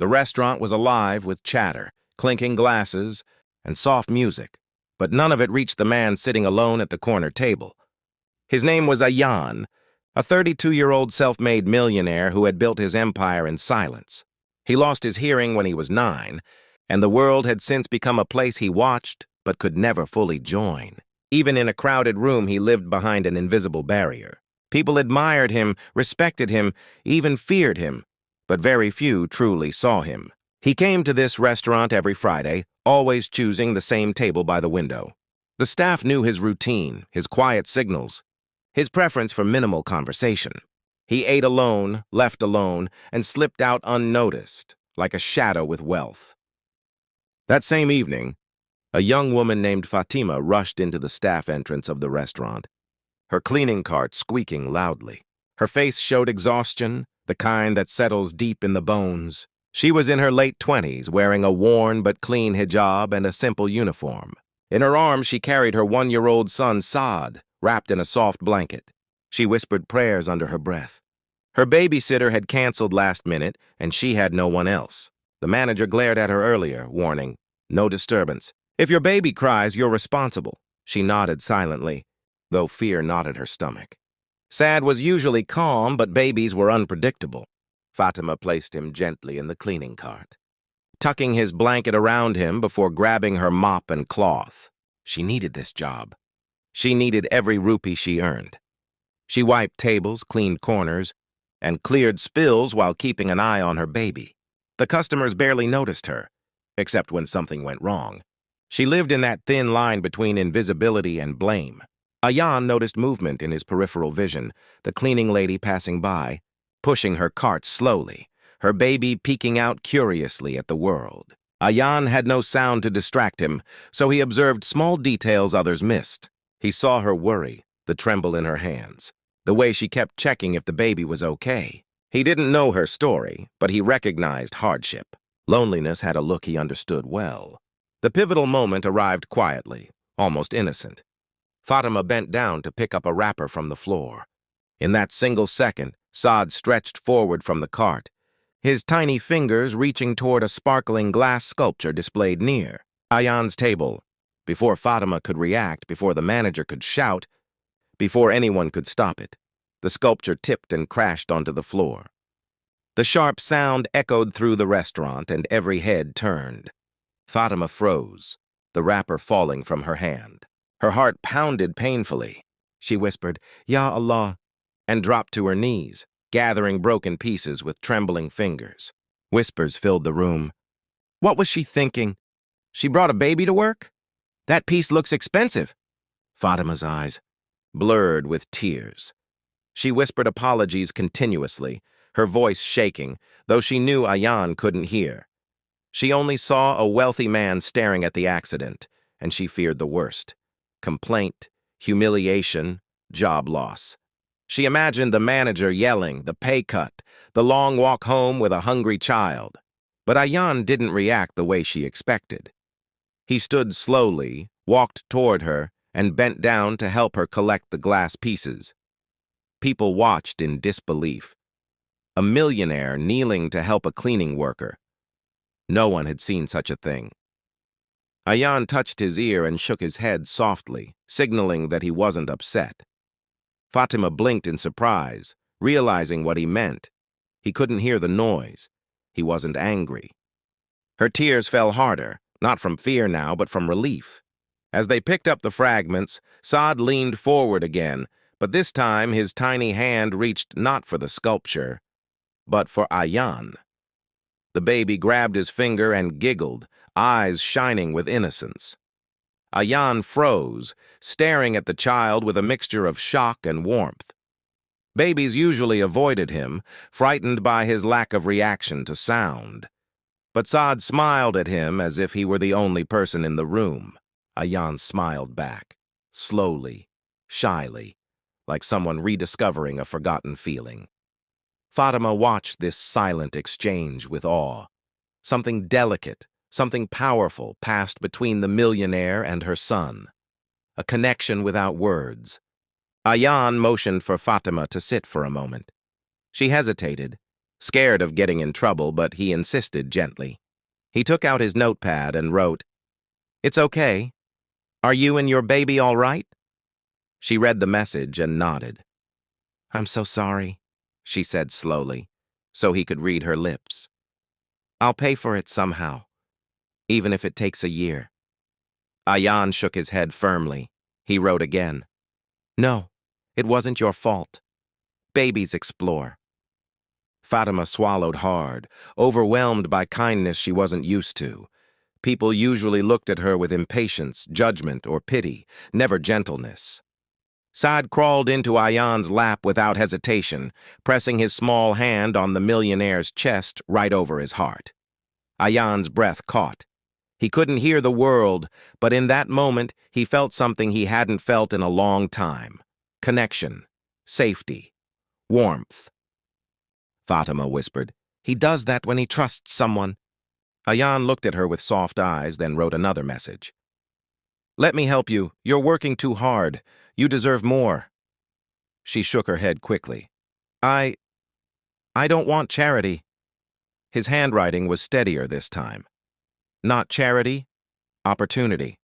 The restaurant was alive with chatter, clinking glasses, and soft music, but none of it reached the man sitting alone at the corner table. His name was Ayaan, a 32-year-old self-made millionaire who had built his empire in silence. He lost his hearing when he was 9, and the world had since become a place he watched but could never fully join. Even in a crowded room, he lived behind an invisible barrier. People admired him, respected him, even feared him, but very few truly saw him. He came to this restaurant every Friday, always choosing the same table by the window. The staff knew his routine, his quiet signals, his preference for minimal conversation. He ate alone, left alone, and slipped out unnoticed, like a shadow with wealth. That same evening, a young woman named Fatima rushed into the staff entrance of the restaurant, her cleaning cart squeaking loudly. Her face showed exhaustion, the kind that settles deep in the bones. She was in her late 20s, wearing a worn but clean hijab and a simple uniform. In her arms, she carried her 1-year-old son, Saad, wrapped in a soft blanket. She whispered prayers under her breath. Her babysitter had canceled last minute, and she had no one else. The manager glared at her earlier, warning, "No disturbance. If your baby cries, you're responsible." She nodded silently, though fear knotted her stomach. Saad was usually calm, but babies were unpredictable. Fatima placed him gently in the cleaning cart, tucking his blanket around him before grabbing her mop and cloth. She needed this job. She needed every rupee she earned. She wiped tables, cleaned corners, and cleared spills while keeping an eye on her baby. The customers barely noticed her, except when something went wrong. She lived in that thin line between invisibility and blame. Ayaan noticed movement in his peripheral vision, the cleaning lady passing by, pushing her cart slowly, her baby peeking out curiously at the world. Ayaan had no sound to distract him, so he observed small details others missed. He saw her worry, the tremble in her hands, the way she kept checking if the baby was okay. He didn't know her story, but he recognized hardship. Loneliness had a look he understood well. The pivotal moment arrived quietly, almost innocent. Fatima bent down to pick up a wrapper from the floor. In that single second, Saad stretched forward from the cart, his tiny fingers reaching toward a sparkling glass sculpture displayed near Ayaan's table. Before Fatima could react, before the manager could shout, before anyone could stop it, the sculpture tipped and crashed onto the floor. The sharp sound echoed through the restaurant, and every head turned. Fatima froze, the wrapper falling from her hand. Her heart pounded painfully. She whispered, "Ya Allah," and dropped to her knees, gathering broken pieces with trembling fingers. Whispers filled the room. What was she thinking? She brought a baby to work? That piece looks expensive. Fatima's eyes blurred with tears. She whispered apologies continuously, her voice shaking, though she knew Ayaan couldn't hear. She only saw a wealthy man staring at the accident, and she feared the worst. Complaint, humiliation, job loss. She imagined the manager yelling, the pay cut, the long walk home with a hungry child. But Ayaan didn't react the way she expected. He stood slowly, walked toward her, and bent down to help her collect the glass pieces. People watched in disbelief. A millionaire kneeling to help a cleaning worker. No one had seen such a thing. Ayaan touched his ear and shook his head softly, signaling that he wasn't upset. Fatima blinked in surprise, realizing what he meant. He couldn't hear the noise. He wasn't angry. Her tears fell harder, not from fear now, but from relief. As they picked up the fragments, Saad leaned forward again, but this time his tiny hand reached not for the sculpture, but for Ayaan. The baby grabbed his finger and giggled, eyes shining with innocence. Ayaan froze, staring at the child with a mixture of shock and warmth. Babies usually avoided him, frightened by his lack of reaction to sound. But Saad smiled at him as if he were the only person in the room. Ayaan smiled back, slowly, shyly, like someone rediscovering a forgotten feeling. Fatima watched this silent exchange with awe. Something delicate, something powerful passed between the millionaire and her son. A connection without words. Ayaan motioned for Fatima to sit for a moment. She hesitated, scared of getting in trouble, but he insisted gently. He took out his notepad and wrote, "It's okay. Are you and your baby all right?" She read the message and nodded. "I'm so sorry," she said slowly, so he could read her lips. "I'll pay for it somehow, even if it takes a year." Ayaan shook his head firmly. He wrote again, "No, it wasn't your fault. Babies explore." Fatima swallowed hard, overwhelmed by kindness she wasn't used to. People usually looked at her with impatience, judgment, or pity, never gentleness. Saad crawled into Ayaan's lap without hesitation, pressing his small hand on the millionaire's chest right over his heart. Ayaan's breath caught. He couldn't hear the world, but in that moment he felt something he hadn't felt in a long time. Connection, safety, warmth. Fatima whispered, "He does that when he trusts someone." Ayaan looked at her with soft eyes, then wrote another message. "Let me help you. You're working too hard. You deserve more." She shook her head quickly. I don't want charity." His handwriting was steadier this time. Not charity, opportunity.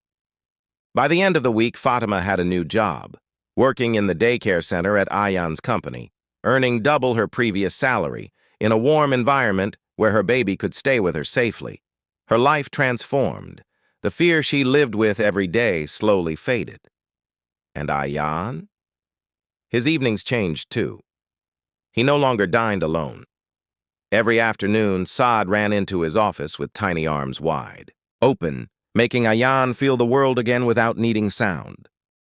By the end of the week, Fatima had a new job, working in the daycare center at Ayaan's company, earning double her previous salary, in a warm environment where her baby could stay with her safely. Her life transformed. The fear she lived with every day slowly faded. And Ayaan? His evenings changed too. He no longer dined alone. Every afternoon, Saad ran into his office with tiny arms wide, open, making Ayaan feel the world again without needing sound.